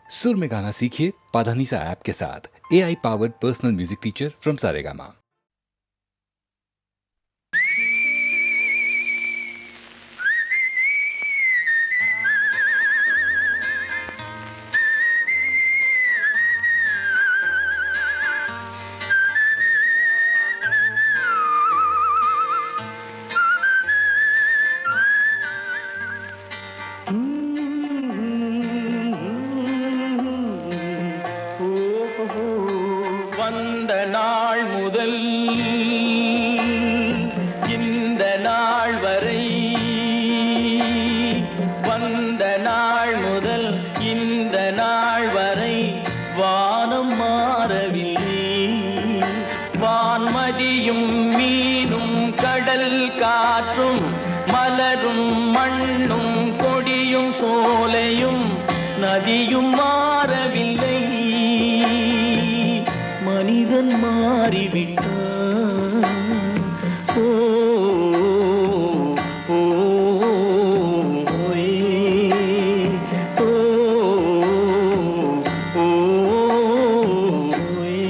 सुर में गाना सीखिए पाधानीसा ऐप के साथ। AI powered personal music teacher from Saregama. வந்த நாள் முதல் இந்த நாள் வரை, வந்த நாள் முதல் இந்த நாள் வரை வானம் மாறவில்லை. வான்மதியும் மீனும் கடல் காற்றும் மலரும் மண்ணும் கொடியும் சோலையும் நதியும் மாறவில்லை. மனிதன் மாறிவிட்டான். ஓ ஓ ஓயே, ஓ ஓயே.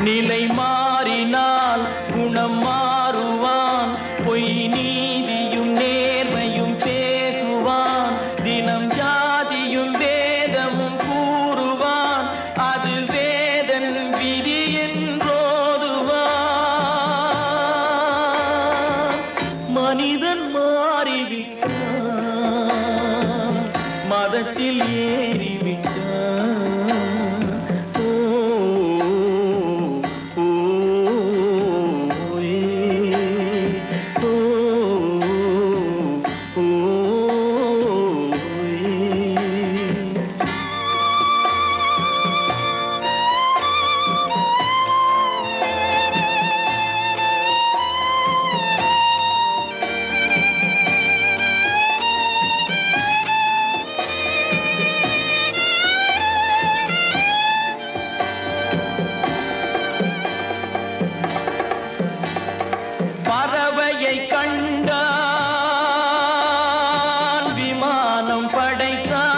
நிலை மாறினால் குணம் மாறுவான். பொய் நீதியும் நேர்மையும் பேசுவான். தினம் ஜாதியும் வேதமும் கூறுவான். அது வேதன் விதி என்றோதுவான். மனிதன் மாறிவிட்டான். மதத்தில் ஏறிவிட்டான். பறவையை கண்டான், விமானம் படைத்தான்.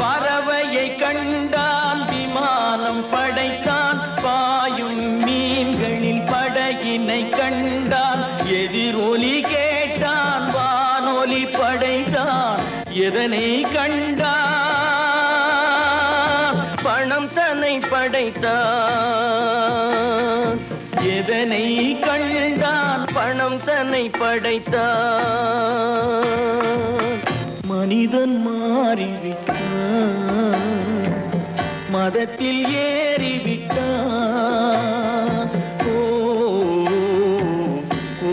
பறவையை கண்டான், விமானம் படைத்தான். பாயும் மீன்களின் படகினை கண்டான். எதிரொலி கேட்டான், வானொலி படைத்தான். எதனை கண்டான்? பணம் தன்னை படைத்தான். எதனை கண்டான்? பணம் தன்னை படைத்தான். மனிதன் மாறிவிட்டான். மதத்தில் ஏறிவிட்டான். ஓ ஓ ஓ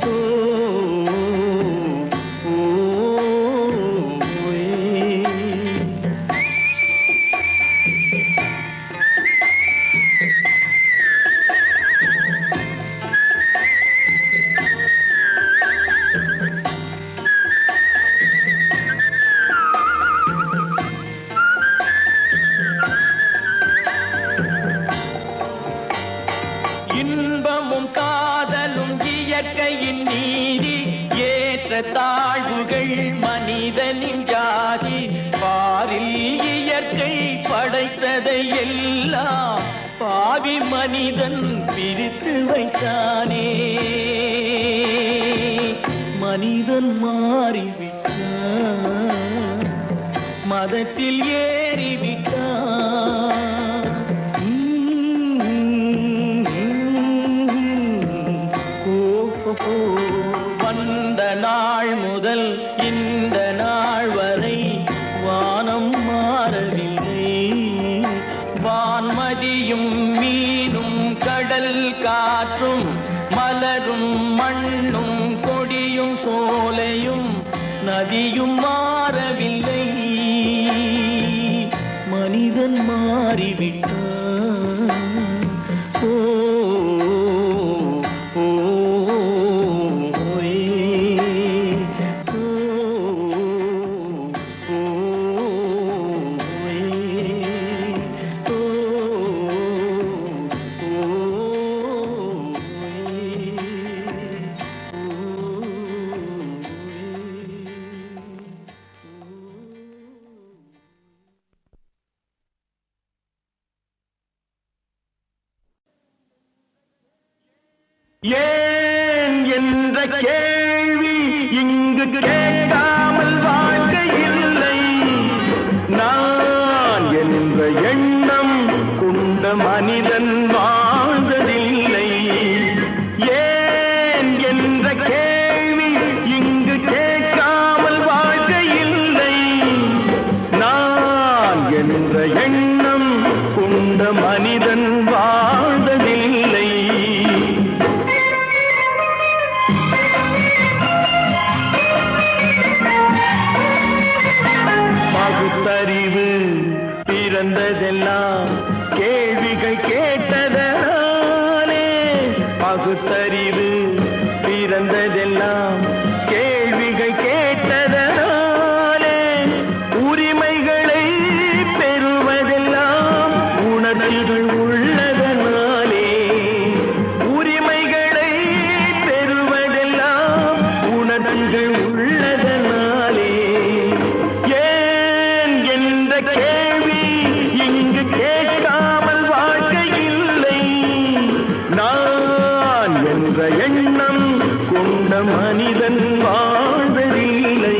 ஓ ஓ. இன்பமும் காதலும் இயற்கையின் நீதி. ஏற்ற தாழ்வுகள் மனிதனின் ஜாதி. பாரில் இயற்கை படைத்ததை எல்லாம் பாவி மனிதன் பிரித்து வைத்தானே. மனிதன் மாறிவிட்டான். மதத்தில் ஏறிவிட்டான். வந்த நாள் முதல் இந்த நாள் வரை வானம் மாறவில்லை. வான்மதியும் மீனும் கடல் காற்றும் மலரும் மண்ணும் கொடியும் சோலையும் நதியும் மாறவில்லை. மனிதன் மாறிவிட்டான். ஓ ஓ ஓயே, ஓ ஏன் என்ற கேள்வி இங்கு கேட்காமல் வாழ்க்கை இல்லை. நான் என்ற எண்ணம் கொண்ட மனிதன் வாழ்ந்ததில்லை. ஏன் என்ற கேள்வி இங்கு கேட்காமல் வாழ்க்கை இல்லை. நான் என்ற எண்ணம் கொண்ட மனிதன் வாழ்ந்ததில்லை. பகுத்தறிவு பிறந்ததெல்லாம் கேள்விகள் கேட்டதனாலே. பகுத்தறிவு பிறந்ததெல்லாம் கேள்விகள் கேட்டதனாலே. உரிமைகளை பெறுவதெல்லாம் உணர்வுகள் உள்ளதனாலே. உரிமைகளை பெறுவதெல்லாம் உணர்வுகள் உள்ளதனாலே. ஏன் என்ற கேள்வி இங்கு கேட்காமல் வாழ்க்கை இல்லை. நான் என்ற எண்ணம் கொண்ட மனிதன் வாழ்வதில்லை.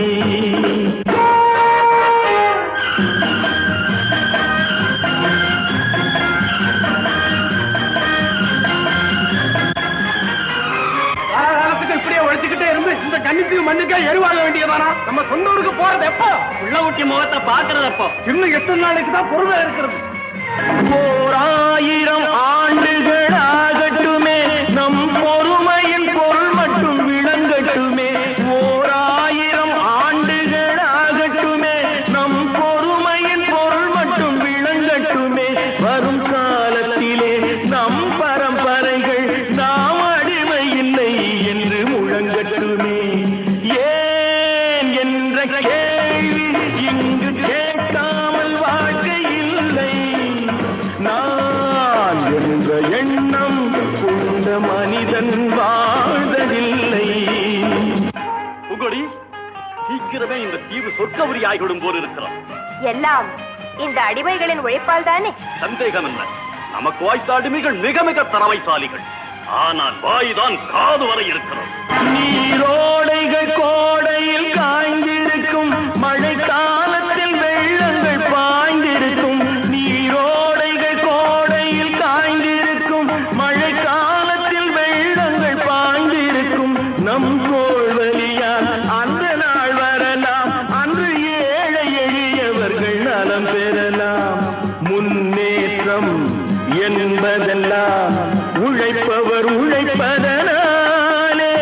இப்படியே உழைச்சுக்கிட்டே இருந்து இந்த கன்னித்தீவு மண்ணுக்கே எருவாக வேண்டியதானா? நம்ம சொந்தூருக்கு போறது எப்போ? உள்ள ஊட்டி முகத்தை பாக்குறது எப்போ? இன்னும் எத்தனை நாளைக்கு தான் பொறுமை இருக்கிறது? 1000 ஆண்டுகள் ஆகட்டுமே, நம் பொறுமையின் பொருள் மட்டும் விளங்கட்டுமே. 1000 ஆண்டுகள் ஆகட்டுமே, நம் பொறுமையின் பொருள் மட்டும் விளங்கட்டுமே. வரும் காலத்திலே நம் பரம்பரைகள் நாம் அடிமை இல்லை என்று முழங்கட்டுமே. ஏன் என்ற கேள்வி இங்கு கேட்காமல் வாழ்க்கை இல்லை. நான் என்ற எண்ணம் கொண்ட மனிதன் வாழ்வதில்லை. புகழி, சீக்கிரமே இந்த தீவு சொர்க்கவரி ஆகிவிடும் போல் இருக்கிறோம். எல்லாம் இந்த அடிமைகளின் உழைப்பால் தானே? சந்தேகம் என்ன, நமக்கு வாய்த்த அடிமைகள் மிக மிக திறமைசாலிகள். ஆனால் வாய்தான் காது வரை இருக்கிறது. நீரோடைகள் கோடையில் காய்ந்திருக்கும், மழை காலத்தில் வெள்ளங்கள் பாய்ந்திருக்கும். நீரோடைகள் கோடையில் காய்ந்திருக்கும், மழை காலத்தில் வெள்ளங்கள் பாய்ந்திருக்கும். நம் கோள்வழியால் அந்த நாள் வரலாம், அன்று ஏழை எளியவர்கள் நலம் பெறலாம். முன்னேற்றம் என்பதெல்லாம் உழைப்பவர் உழைப்பதனாலே.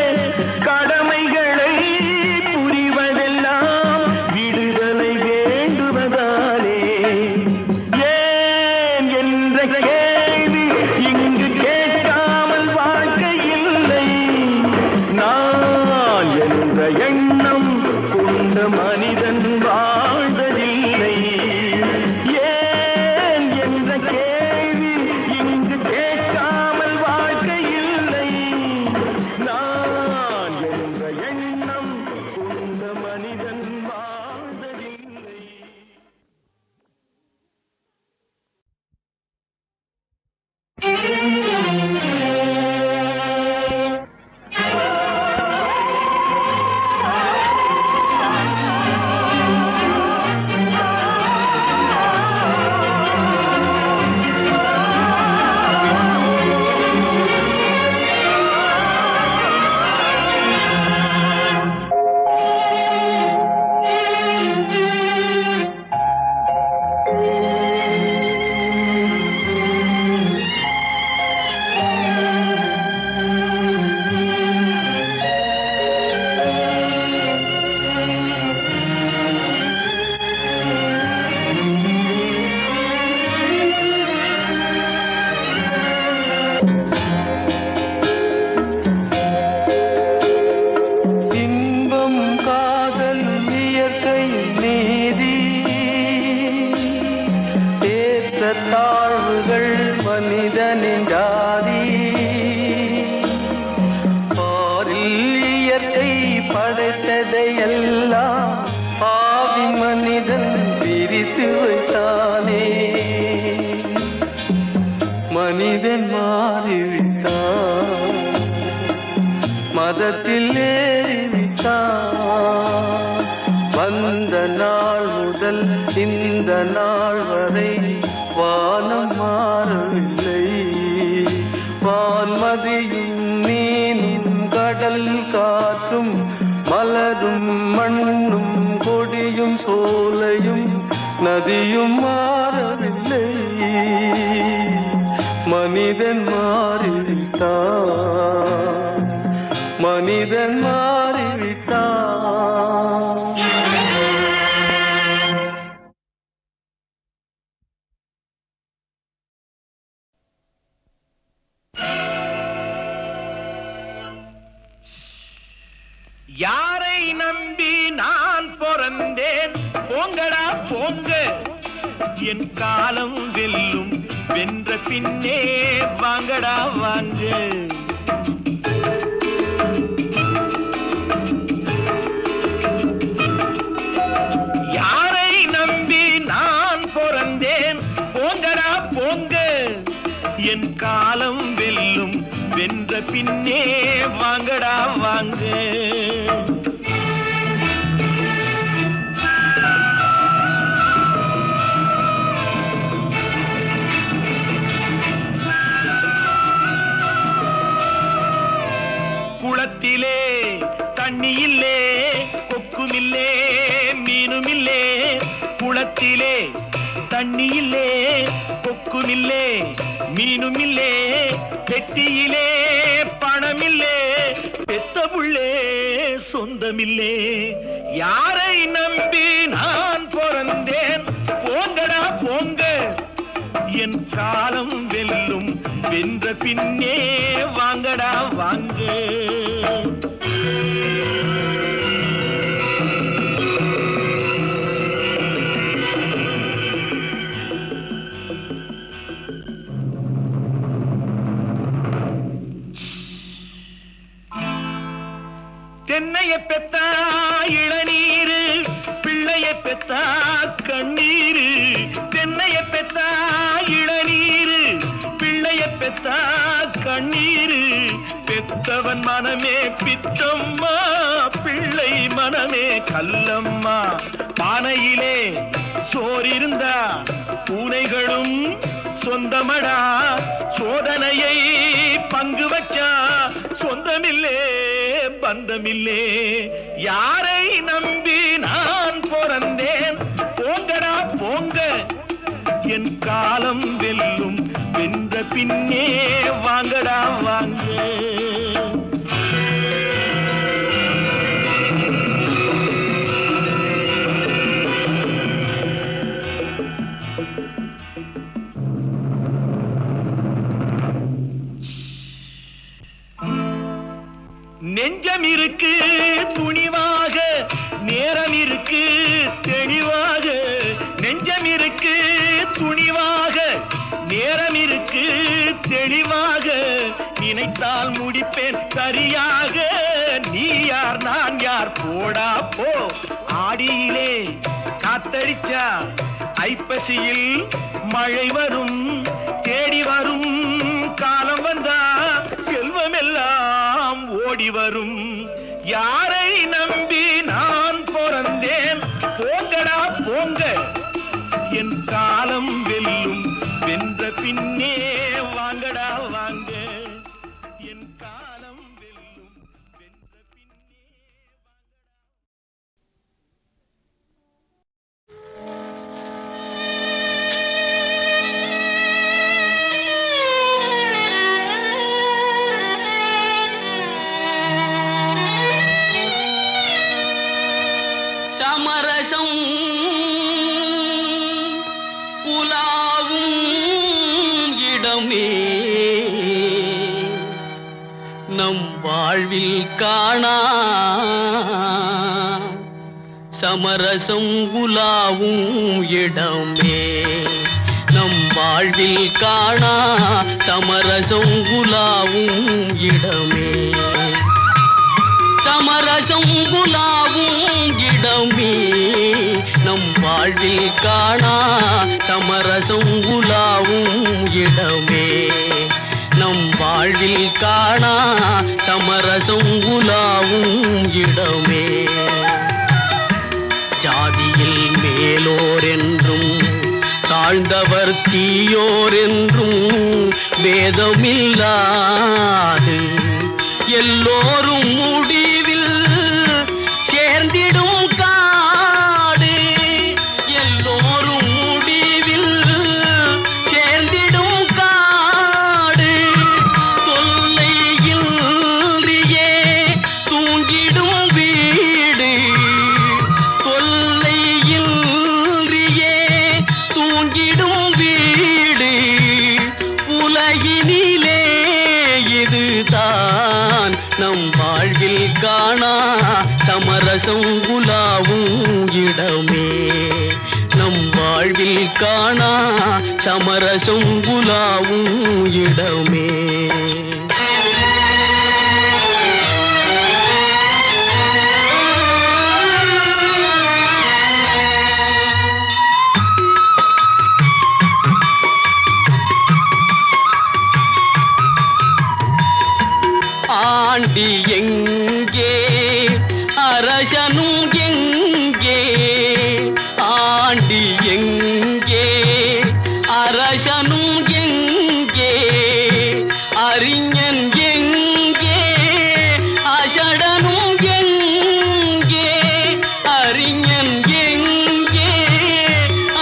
கடமைகளை புரிவதெல்லாம் விடுதலை வேண்டுவதாலே. ஏன் என்ற கேள்வி இங்கு கேட்காமல் வாழ்க்கை இல்லை. நான் என்ற எண்ணம் கொண்ட மனிதன் வாழ்வதில்லை. ஏன் என்ற கேள்வி இங்கு கேட்காமல் வாழ்க்கை இல்லை. நான் என்ற எண்ணம் கொண்ட மனிதன் வாழ்வதில்லை. தாழ்வுகள் மனிதனின் ஜாதி. பாரில் இயற்கை படைத்ததையெல்லாம் பாவி மனிதன் பிரித்து வைத்தானே. மனிதன் மாறிவிட்டான். மரத்தில் ஏறிவிட்டான். வந்த நாள் முதல் இந்த நாள் வரை வானம் மாறவில்லை. வான்மதியும் மீனும் கடல் காற்றும் மலரும் மண்ணும் கொடியும் சோலையும் நதியும் மாறவில்லை. மனிதன் மாறிவிட்டான், மனிதன் மாறிவிட்டான். யாரை நம்பி நான் பிறந்தேன்? போங்கடா போங்க, என் காலம் வெல்லும். வென்ற பின்னே வாங்கடா வாங்க. யாரை நம்பி நான் பிறந்தேன்? போங்கடா போங்க, என் காலம் வெல்லும். வென்ற பின்னே வாங்கடா வாங்க. குளத்திலே தண்ணி இல்லே, கொக்குமில்லே, மீனுமில்லே. குளத்திலே தண்ணி இல்லே, கொக்குமில்லே, மீனுமில்லே. பெட்டியிலே பணமில்லே, பெத்த புள்ளே சொந்தமில்லே. யாரை நம்பி நான் பிறந்தேன்? போங்கடா போங்க, என் காலம் வெல்லும். வென்ற பின்னே வாங்கடா வாங்க. தென்னைய பெத்தா இளநீரு, பிள்ளைய பெத்தா கண்ணீரு. தென்னைய பெத்தா இளநீரு, பிள்ளைய பெத்தா கண்ணீரு. பெத்தவன் மனமே பித்தம்மா, பிள்ளை மனமே கல்லம்மா. பானையிலே சோறிருந்தா பூனைகளும் சொந்தமடா. சோதனையை பங்கு வச்சா சொந்தமில்லே பந்தமில்லே. யாரை நம்பி நான் பிறந்தேன்? போங்கடா போங்க, என் காலம் வெல்லும். வென்ற பின்னே வாங்கடா வாங்க. நெஞ்சம் இருக்கு துணிவாக, நேரம் இருக்கு தெளிவாக. நெஞ்சம் இருக்கு துணிவாக, நேரம் இருக்கு தெளிவாக. நினைத்தால் முடிப்பேன் சரியாக. நீ யார் நான் யார் போடா போ. ஆடியிலே காத்தடிச்சா ஐப்பசியில் மழை வரும். தேடி வரும் காலம் வந்தா செல்வமெல்லாம் ஓடி வரும். யாரை நம்பி நான் பிறந்தேன்? போங்கடா போங்க, என் காலம் வெல்லும். வென்ற பின்னே வாங்கடா வாங்க, என் காலம் வெல்லும். வென்ற பின்னே சமரசம் உலாவும் இடமே நம் வாழ்வில் காணா. சமரசம் உலாவும் இடமே நம் வாழ்வில் காணா. சமரசம் உலாவும் இடமே, சமரசம் உலாவும் இடமே நம் வாழ்வில் காணா. சமரசம் உலாவும் இடமே நம் வாழ்வில் காணா சமரசம் உலாவும் இடமே. ஜாதியில் மேலோர் என்றும் தாழ்ந்தவர் தீயோர் என்றும் வேதமில்லாது எல்லோரும் முடிவில் சேர்ந்திடும் காடு. எல்லோரும் முடிவில் சேர்ந்திடும் காடு. தொல்லையின்றியே தூங்கிடும் வீடு. தொல்லையின்றியே தூங்கிடும் வீடு. உலகினிலே இதுதான் நம் வாழ்வில் காணா சமரசம் உலாவும் இடமே. நம் வாழ்வில் காணா சமரசம் உலாவும் இடமே. ஆண்டி எங்கே அரசனும் எங்கே. ஆண்டி எங்கே அரசனும் எங்கே. அறிஞன் எங்கே அசடனும் எங்கே. அறிஞன் எங்கே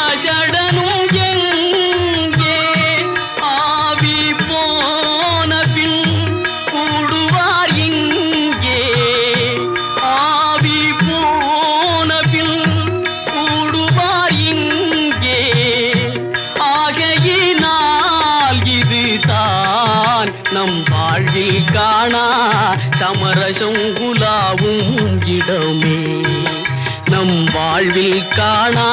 அசடனும் எங்கே. ஆவி போன பின் கூடுவார் இங்கே. ஆவி போன பின் கூடுவார் இங்கே. ஆகையினால் இதுதான் நம் வாழ்வில் காணா சமரசம் உலாவும் இடமே. நம் வாழ்வில் காணா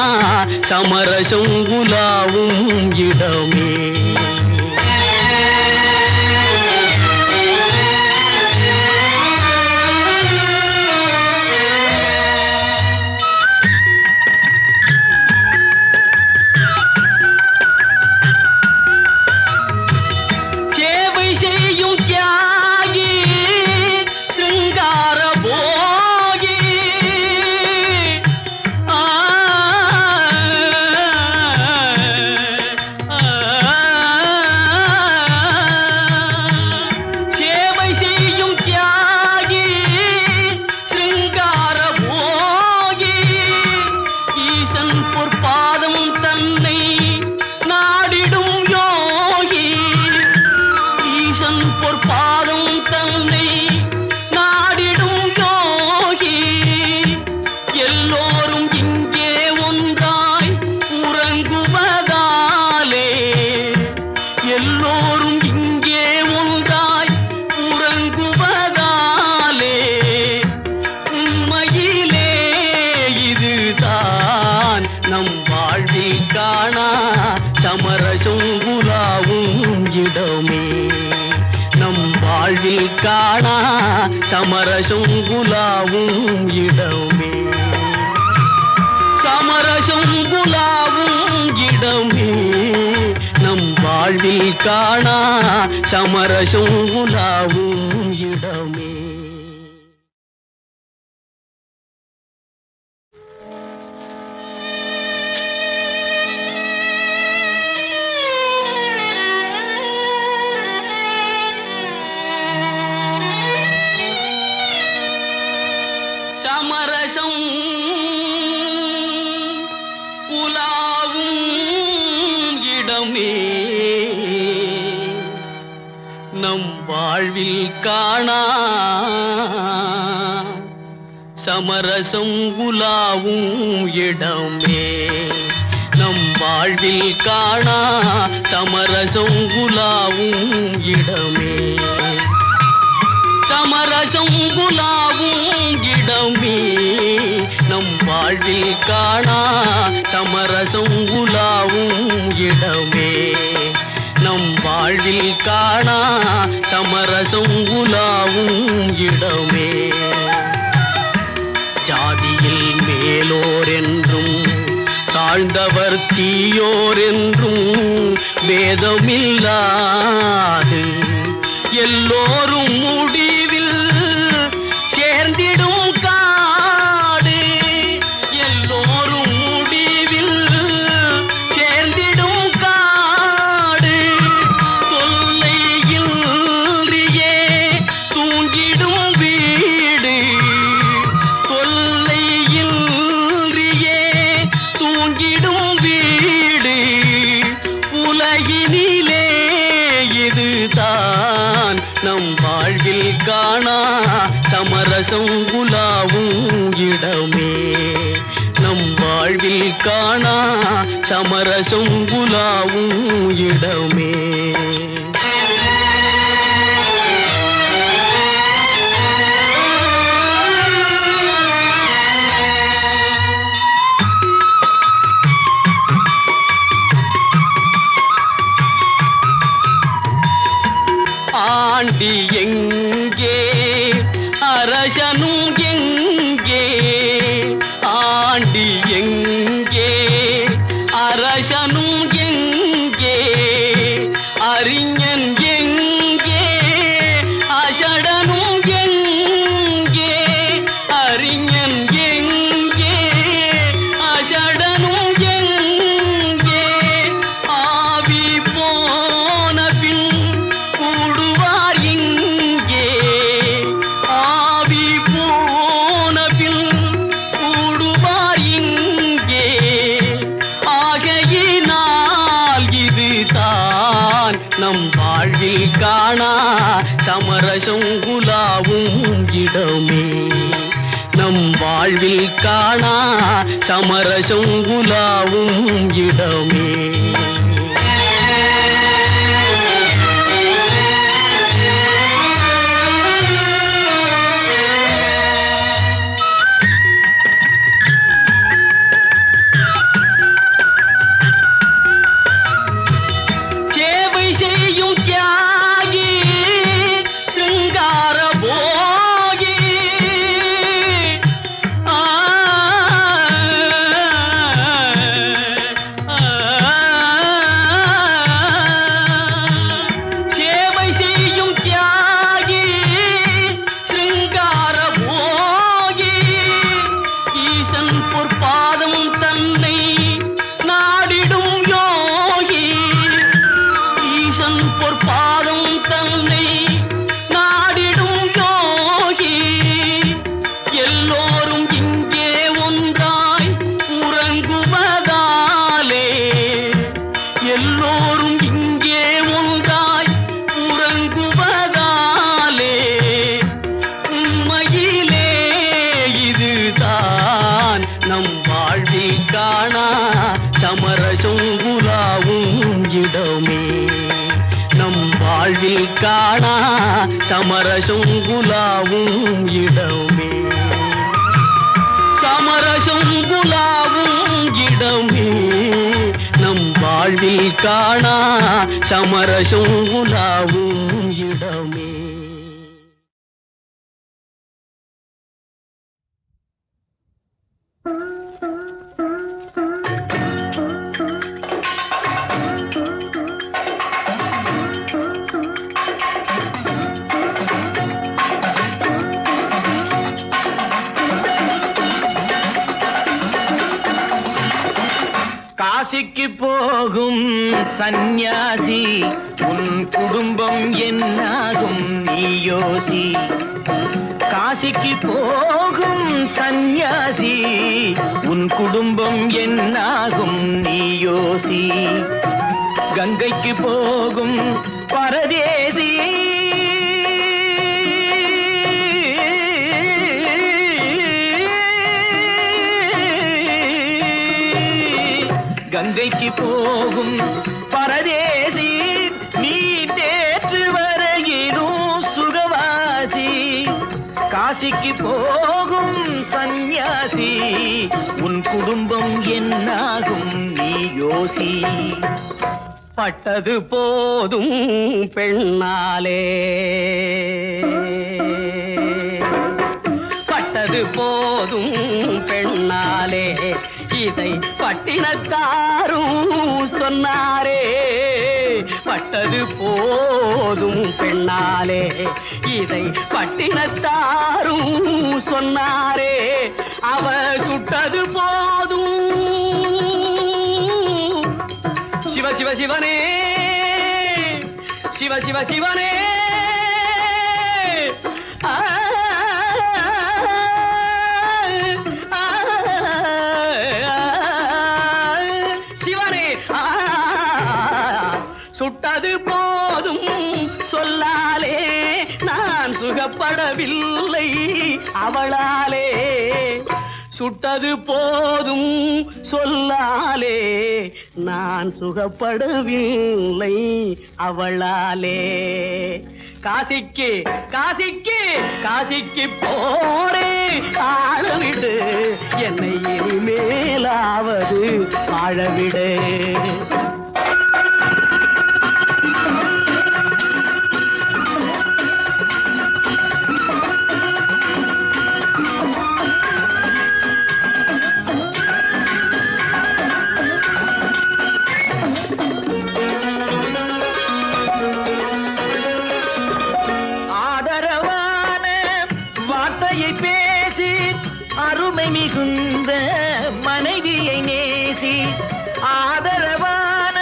சமரசம் உலாவும் இடமே. சேவை செய்யும் தியாகி சிங்கார போகி. ஆ, ஆ, சேவை செய்யும் தியாகி சிங்கார போகி. ஈசன் பொற்பாதம் தன்னை நாடிடும் யோகி. ஈசன் பொற்பாதம் தன்னை நாடிடும் யோகி. எல்லோரும் இங்கே ஒன்றாய் உறங்குவதாலே. எல்லோரும் இங்கே ஒன்றாய் உறங்குவதாலே. உண்மையிலே இதுதான் நம் வாழ்வில் காணா சமரசம் உலாவும் இடமே. நம் வாழ்வில் காணா சமரசம் உலாவும் இடமே. சமரசம் உலாவும் இடமே. நம் வாழ்வில் காணா சமரசம் உலாவும் இடமே. சமரசம் உலாவும் இடமே. நம் வாழ்வில் காணா சமரசம் உலாவும் இடமே. நம் வாழ்வில் காணா சமரசம் உலாவும் இடமே. சமரசம் உலாவும் இடமே. நம் வாழ்வில் காணா சமரசம் உலாவும் இடமே. நம் வாழ்வில் காணா சமரசம் உலாவும் இடமே. ஜாதியில் மேலோர் என்றும் தாழ்ந்தவர் தீயோர் என்றும் வேதமில்லாது எல்லோரும் முடிவில் சேர்ந்திடும் காடு, எல்லோரும் முடிவில் சேர்ந்திடும் காடு, தொல்லையின்றியே தூங்கிடும் வீடு, தொல்லையின்றியே தூங்கிடும் வீடு, உலகினிலே இதுதான் நம் வாழ்வில் காணா சமரசம் உலாவும் இடமே, நம் வாழ்வில் காணா சமரசம் உலாவும் இடமே. ஆண்டி எங்கே அரசனும் எங்கே, ஆண்டி எங்கே அரசனும் எங்கே, அறிஞன் எங்கே அசடனும் எங்கே, அறிஞன் எங்கே அசடனும் எங்கே, ஆவி போன பின் கூடுவார் இங்கே, ஆவி போன பின் கூடுவார் இங்கே, ஆகையினால் இதுதான் நம் வாழ்வில் காணா சமரசம் உலாவும் இடமே, நம் வாழ்வில் காணா சமரசம் உலாவும் இடமே. சேவை செய்யும் தியாகி சிங்கார போகி, ஆ, ஆ, சேவை செய்யும் தியாகி சிங்கார போகி, ஈசன் பொற்பாதம் தன்னை நாடிடும் யோகி, ஈசன் பொற்பாதம் தன்னை நாடிடும் யோகி, எல்லோரும் இங்கே ஒன்றாய் உறங்குவதாலே, எல்லோரும் இங்கே ஒன்றாய் உறங்குவதாலே, உண்மையிலே இதுதான் நம் வாழ்வில் காணா சமரசம் உலாவும் இடமே, நம் வாழ்வில் காணா சமரசம் உலாவும் இடமே, சமரசம் உலாவும் இடமே, நம் வாழ்வில் காணா சமரசம் உலாவும் இடமே. காசிக்கு போகும் சந்நியாசி உன் குடும்பம் என்னாகும் நீ யோசி, காசிக்கு போகும் சந்நியாசி உன் குடும்பம் என்னாகும் நீ யோசி, கங்கைக்கு போகும் பரதேசி கங்கைக்கு போகும் பரதேசி நீ நேற்று வரையிலும் சுகவாசி, காசிக்கு போகும் சந்நியாசி உன் குடும்பம் என்னாகும் நீ யோசி. பட்டது போதும் பெண்ணாலே, பட்டது போதும் பெண்ணாலே, இதை பட்டினத்தாரும் சொன்னாரே. பட்டது போதும் பெண்ணாலே, இதை பட்டினத்தாரும் சொன்னாரே. அவ சுட்டது போதும். சிவ சிவ சிவனே, சிவ சிவ சிவனே. சிவனே, சுட்டது போதும் சொல்லாலே, நான் சுகப்படவில்லை அவளாலே. சுட்டது போதும் சொல்லாலே, நான் சுகப்படவில்லை அவளாலே. காசிக்கு காசிக்கு காசிக்கு போரே ஆளவிடு, என்னை இனிமேலாவது வாழவிடு. மிகுந்த மனைவியை நேசி, ஆதரவான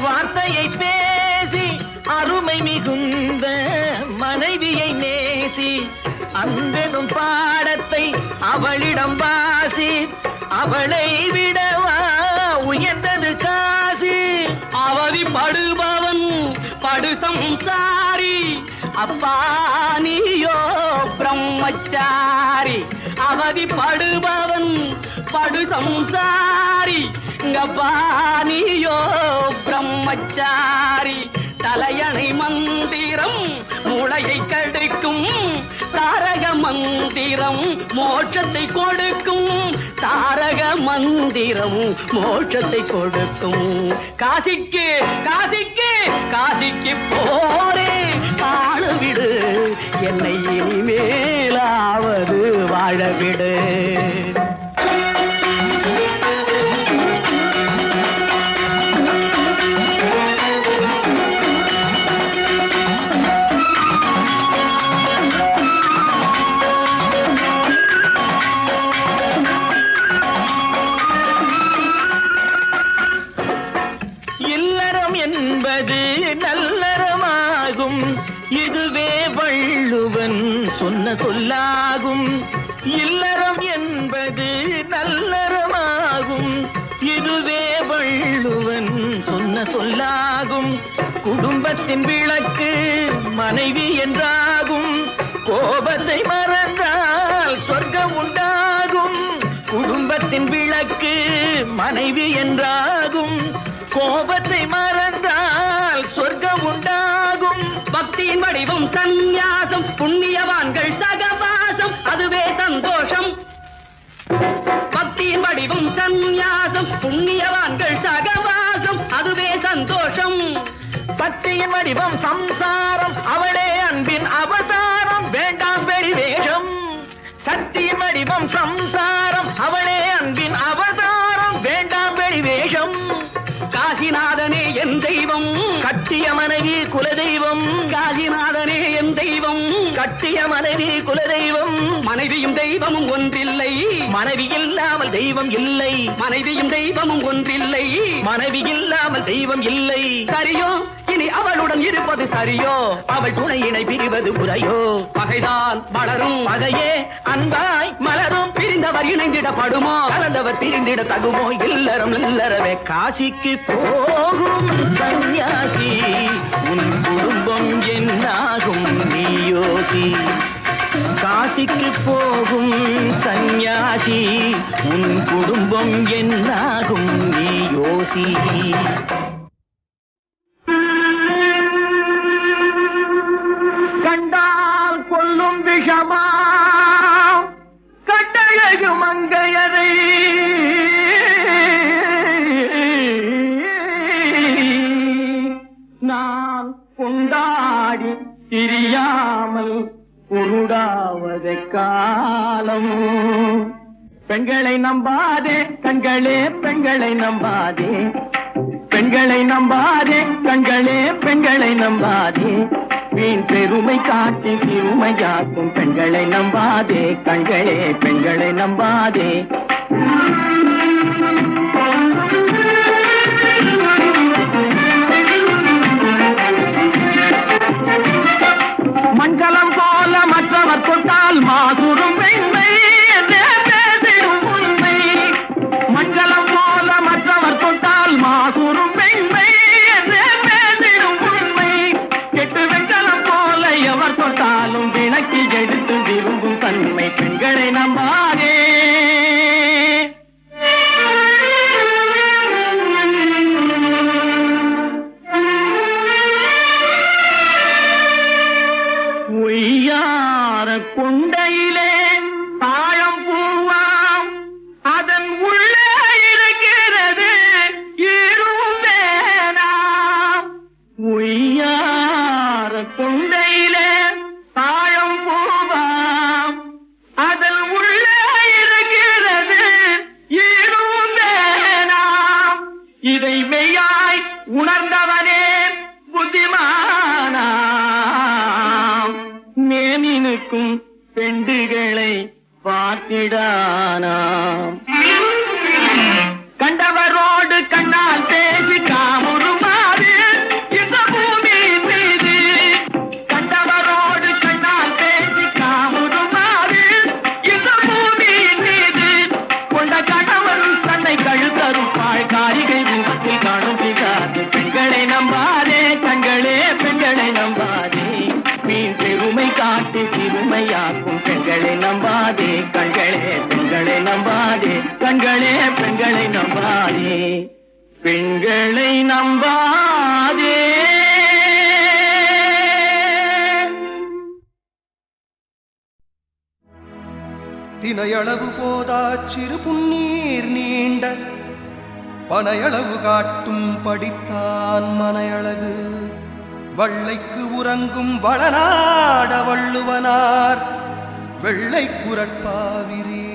வார்த்தையை பேசி, அருமை மிகுந்த மனைவியை நேசி. அன்பெனும் பாடத்தை அவளிடம் வாசி, அவளை விடவா உயர்ந்தது காசி. அவதிப்படுபவன் படு சம்சாரி, அப்பா நீயோ பிரம்மச்சாரி. அவதிப்படுபவன் படு சம்சாரி, அப்பா நீயோ பிரம்மச்சாரி. தலையணை மந்திரம் மூளையை கெடுக்கும், தாரக மந்திரம் மோட்சத்தை கொடுக்கும். தாரக மந்திரம் மோட்சத்தை கொடுக்கும். காசிக்கு காசிக்கு காசிக்கு போரே ஆளவிடு, என்னை இனிமேலாவது வாழவிடு. இல்லறம் என்பது நல்லறமாகும், இதுவே வள்ளுவன் சொன்ன சொல்லாகும். இல்லறம் என்பது நல்லறமாகும், இதுவே வள்ளுவன் சொன்ன சொல்லாகும். குடும்பத்தின் விளக்கு மனைவி என்றாகும், கோபத்தை மறந்தால் சொர்க்கம் உண்டாகும். குடும்பத்தின் விளக்கு மனைவி என்றாகும், கோபத்தை மறந்தால் சொர்க்கம் உண்டாகும். பக்தியின் வடிவம் சந்நியாசம், புண்ணியவான்கள் சகவாசம், அதுவே சந்தோஷம். பக்தியின் வடிவம் சந்நியாசம், புண்ணியவான்கள் சகவாசம், அதுவே சந்தோஷம். சக்தியின் வடிவம் சம்சாரம், அவளே அன்பின் அவதாரம், வேண்டாம் வெளிவேஷம். சக்தியின் வடிவம் சம்சாரம், அவளே அன்பின் அவதாரம், வேண்டாம் வெளிவேஷம். காசிநாதனே என் தெய்வம், கட்டிய மனைவி குலதெய்வம். காசிநாதனே என் தெய்வம், கட்டிய மனைவி குலதெய்வம். மனைவியும் தெய்வமும் ஒன்றில்லை, மனைவி இல்லாமல் தெய்வம் இல்லை. மனைவியும் தெய்வமும் ஒன்றில்லை, மனைவி இல்லாமல் தெய்வம் இல்லை. சரியோ இனி அவளுடன் இருப்பது சரியோ, அவள் துணையினை பிரிவது முறையோ. பகைதான் வளரும், பகையே அன்பாய் மலரும். பிரிந்தவர் இணைந்திடப்படுமோ, கலந்தவர் பிரிந்திட தகுமோ. இல்லறம் இல்லறவே காசிக்கு போகும் சந்நியாசி, உன் குடும்பம் என்னாகும் நீயோசி. காசிக்கு போகும் சந்நியாசி, உன் குடும்பம் என்னாகும் நீயோசி. கண்டால் கொல்லும் விஷமா கட்டழகு மங்கையரை, நான் கொண்டாடி திரியாமல் உருடாவதை காலம். பெண்களை நம்பாதே கண்களே பெண்களை நம்பாதே பெண்களை நம்பாதே கண்களே பெண்களை நம்பாதே வீண் பெருமை காட்டி சிறுமையாக்கும் பெண்களை நம்பாதே கண்களே பெண்களை நம்பாதே மஞ்சளம் போல மற்றவர் தொட்டால் மாசுரும் பெண்மை பேசிடும் உண்மை மஞ்சளம் போல மற்றவர் தொட்டால் மாசுரும் பெண்மை பேசிடும் உண்மை கெட்டு வெஞ்சலம் போல எவர் தொட்டாலும் விளக்கி எடுத்து விரும்பும் தன்மை பெண்களை நம்பாதே கொண்டையிலே தாழம் பூவாம் அதன் உள்ளே இருக்கிறது இருந்தேனாம் உய்யார கொண்டையிலே தாழம் பூவாம் அதன் உள்ளே இருக்கிறது இருந்தேனாம் இதை மெய்யாய் உணர்ந்தவனே புத்திமானாம் மேனினுக்கும் பெண்டுகளை பார்த்திடானாம் கண்டவரோடு கண்ணால் பேசி காமுறுமாறு இந்த பூமியின் மீது கண்டவரோடு கண்ணால் பேசி காமுறுமாறு இந்த பூமியின் மீது கொண்ட கணவரும் தன்னை கழுத்தறுப்பாள் காரிகை ரூபத்தில் காணும் பிகாது பெண்களை நம்பாதே கண்களே பெண்களை நம்பாதே மீன் பெருமை காட்டி சிறுமையாக்கும் பெண்களை நம்பாதே கண்களே பெண்களை நம்பாதே கண்களே பெண்களை நம்பாதே பெண்களை நம்பாதே தினையளவு போதா சிறு புன்னீர் நீண்ட பனையளவு காட்டும் படித்தான் மனையழகு வள்ளைக்கு உறங்கும் வளநாட வள்ளுவனார் வெள்ளை குரட்பாவிரே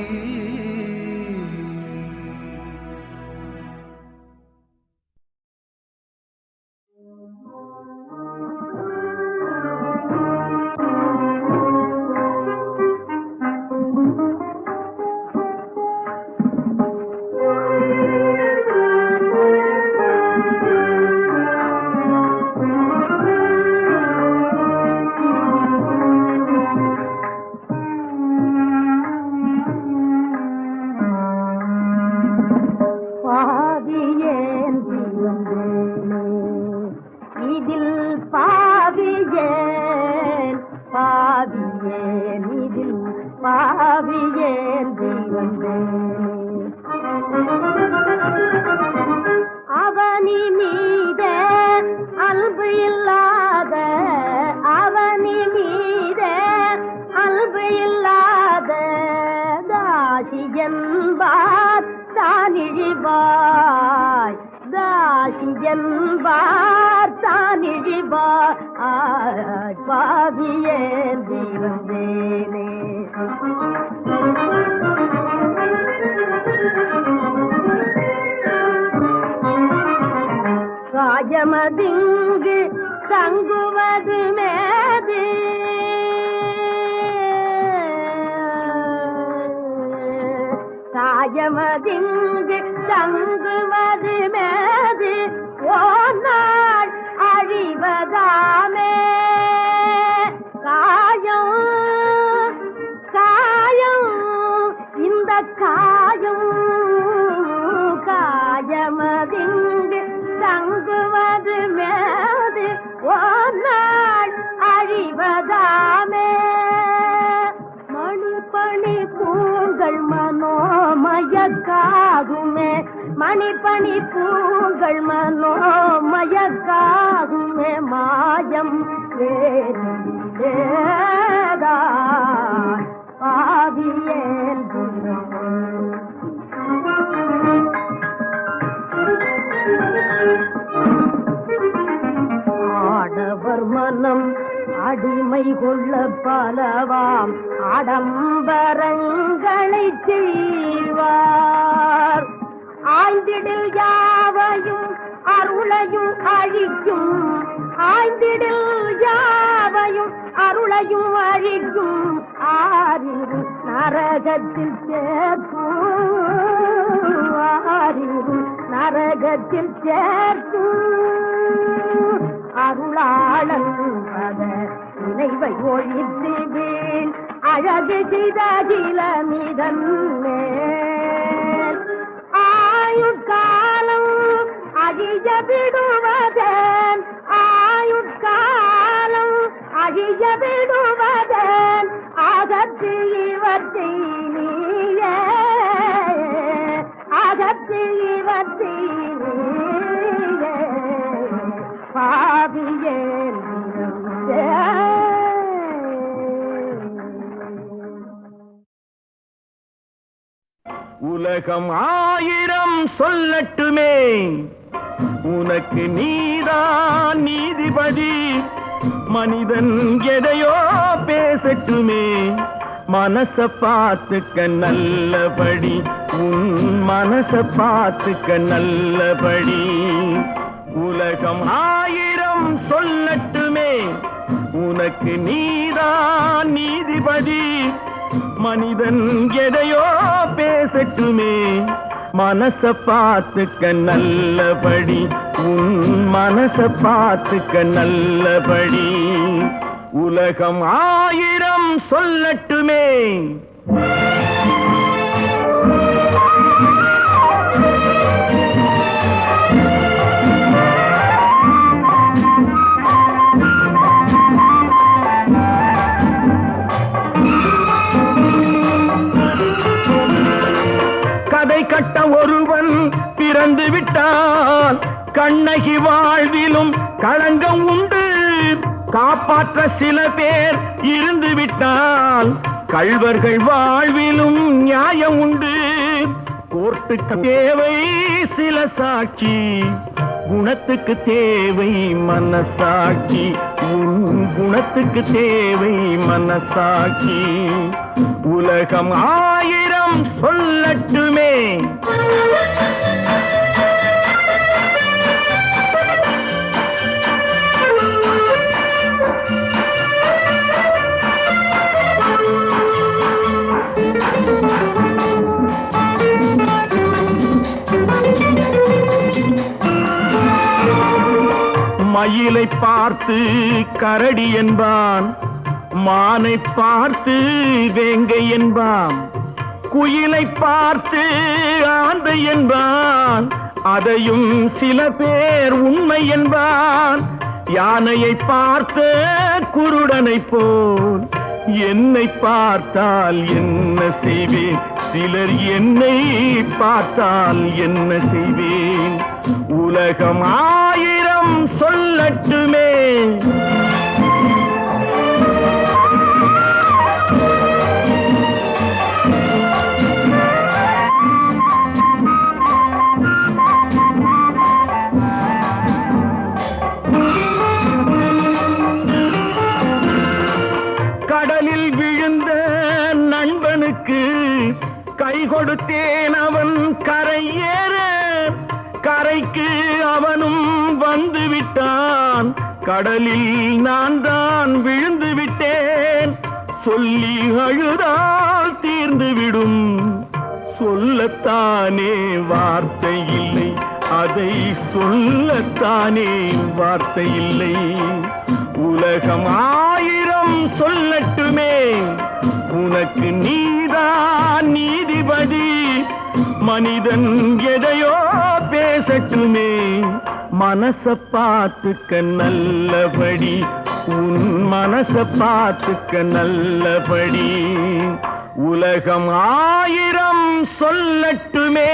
அவனி மீத அன்பு இல்லாத அவனி மீத அன்பு இல்லாத தாசி என்பார் தானிழிவாய் தாசி என்பார் தானிழிவாய் பாவியே தீவந்தேனே காயமதிங்கு தங்குவது மேது காயமதிங்கு தங்குவது மேது ஓநாள் அழிவதாமே காயம் காயம் இந்த காயம் காயமதிங்கு தங்குவது மேது ஓநாள் அழிவதாமே மணிப்பணி பூங்கள் மனோமயக்காகுமே மணிப்பணி பூங்கள் மனோமயக்காகுமே மாயம் வேதா பாவியேன் ஆடவர் மனம் அடிமை கொள்ள பலவாம் ஆடம்பரங்கள் அருள்களை செய்வார். ஆய்ந்திடில் யாவையும் அருளையும் அழிக்கும், ஆய்ந்திடில் யாவையும் அருளையும் அழிக்கும், ஆறிரு நரகத்தில் சேர்க்கும், ஆறிரு நரகத்தில் சேர்க்கும். அருளாளன் பத நினைவை ஒழித்து வீண் அழகு செய்த அகிலமிதன் மேல் ஆயுட்காலம் அழிய விடுவதன், ஆயுட்காலம் அழிய விடுவதன், அகத்து இவற்றை நீயே, அகத்து இவற்றை நீயே, பாவியே உலகம் ஆயிரம் சொல்லட்டுமே, உனக்கு நீதான் நீதிபதி. மனிதன் எதையோ பேசட்டுமே, மனச பார்த்துக்க நல்லபடி, உன் மனச பார்த்துக்க நல்லபடி. உலகம் ஆயிரம் சொல்லட்டுமே, உனக்கு நீதான் நீதிபதி. மனிதன் எதையோ பேசட்டுமே, மனச பார்த்துக்க நல்லபடி, உன் மனச பார்த்துக்க நல்லபடி. உலகம் ஆயிரம் சொல்லட்டுமே. கதை கட்ட ஒருவன் பிறந்து விட்டான், கண்ணகி வாழ்விலும் களங்கம் உண்டு. காப்பாற்ற சில பேர் இருந்து விட்டால், கள்வர்கள் வாழ்விலும் நியாயம் உண்டு. கோர்ட்டுக்கு தேவை சில சாட்சி, குணத்துக்கு தேவை மனசாட்சி, உன் குணத்துக்கு தேவை மனசாட்சி. உலகம் ஆயிரம் சொல்லட்டுமே. மயிலை பார்த்து கரடி என்பான், மானை பார்த்து வேங்கை என்பான், குயிலை பார்த்து ஆந்தை என்பான், அதையும் சில பேர் உண்மை என்பான். யானையை பார்த்த குருடனை போல் என்னை பார்த்தால் என்ன செய்வேன், சிலர் என்னை பார்த்தால் என்ன செய்வேன். உலகம் ஆயிரம் சொல்லட்டுமே. கடலில் விழுந்த நண்பனுக்கு கை கொடுத்தேன், அவன் கரையேற கரைக்கு அவனும் வந்து விட்டான். கடலில் நான் தான் விழுந்து விட்டேன், சொல்லி அழுதால் தீர்ந்து விடும். சொல்லத்தானே வார்த்தை இல்லை, அதை சொல்லத்தானே வார்த்தை இல்லை. உலகம் ஆயிரம் சொல்லட்டுமே, உனக்கு நீதான் நீதிபதி. மனிதன் எதையோ பேசட்டுமே, மனச பார்த்துக்க நல்லபடி, உன் மனச பார்த்துக்க நல்லபடி. உலகம் ஆயிரம் சொல்லட்டுமே.